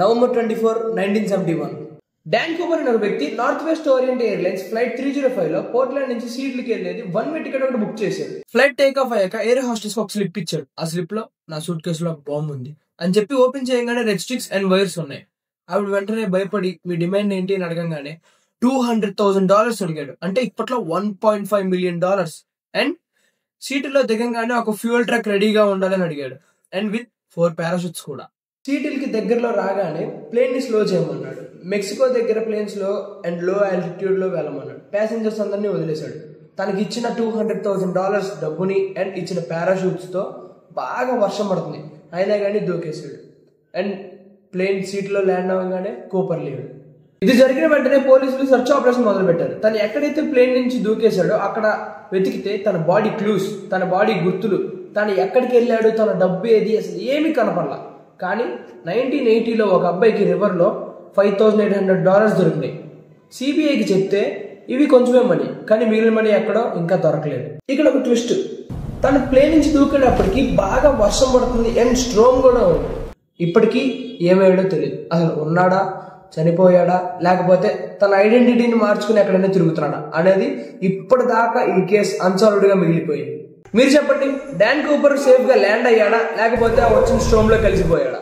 November 24, 1971. Don Cooper అనే ఒక వ్యక్తి north west orient airlines flight 305 లో పోర్ట్లాండ్ నుంచి సీట్లకి వెళ్ళేది 1 వే టికెట్ ఒకటి బుక్ చేశాడు. ఫ్లైట్ టేక్ ఆఫ్ అయ్యాక ఎయిర్ హోస్టెస్ ఒక స్లిప్ ఇచ్చాడు. ఆ స్లిప్ లో నా సూట్ కేసులో బాంబు ఉంది అని చెప్పి ఓపెన్ చేయగానే రెడ్ స్టిక్స్ అండ్ వైర్స్ ఉన్నాయి. ఆవిడ వెంటనే భయపడి మీ డిమాండ్ ఏంటి అని అడగంగానే $200,000 అడిగాడు. అంటే ఇప్పట్లో $1.5 million. అండ్ సీటులో దిగంగానే ఒక ఫ్యూయల్ ట్రక్ రెడీగా ఉండాలని అడిగాడు. అండ్ విత్ 4 పారాషూట్స్ కూడా. సీటులకి దగ్గరలో రాగానే ప్లేన్ ని స్లో చేయమన్నాడు. మెక్సికో దగ్గర ప్లేన్స్ లో అండ్ లో ఆల్టిట్యూడ్ లో వెళ్ళమన్నాడు. ప్యాసింజర్స్ అందరినీ వదిలేశాడు. తనకి ఇచ్చిన $200,000 డబ్బుని అండ్ ఇచ్చిన పారాషూట్స్ తో బాగా వర్షం పడుతుంది అయినా కానీ దూకేశాడు. అండ్ ప్లేన్ సీట్ లో ల్యాండ్ అవ్వగానే కూపర్ లేడు. ఇది జరిగిన వెంటనే పోలీసులు సర్చ్ ఆపరేషన్ మొదలు పెట్టారు. తను ఎక్కడైతే ప్లేన్ నుంచి దూకేశాడో అక్కడ వెతికితే తన బాడీ క్లూస్, తన బాడీ గుర్తులు, తను ఎక్కడికి వెళ్ళాడు, తన డబ్బు ఏది, అసలు ఏమీ కనపడలా. కానీ 1980లో ఒక అబ్బాయికి రివర్లో $5,800 దొరికినాయి. సిబిఐకి చెప్తే ఇవి కొంచెమే మనీ, కానీ మిగిలిన మనీ ఎక్కడో ఇంకా దొరకలేదు. ఇక్కడ ఒక ట్విస్ట్, తను ప్లేన్ నుంచి దూకేటప్పటికి బాగా వర్షం పడుతుంది అండ్ స్ట్రోమ్ కూడా ఉంది. ఇప్పటికీ ఏమయ్యాడో తెలియదు. అసలు ఉన్నాడా, చనిపోయాడా, లేకపోతే తన ఐడెంటిటీని మార్చుకుని ఎక్కడైనా తిరుగుతున్నాడా అనేది ఇప్పటిదాకా ఈ కేసు అన్సాల్వ్డ్ గా మిగిలిపోయింది. మీరు చెప్పండి, డాన్ కూపర్ సేఫ్ గా ల్యాండ్ అయ్యాడా లేకపోతే వచ్చిన స్ట్రోమ్ లో కలిసిపోయాడా?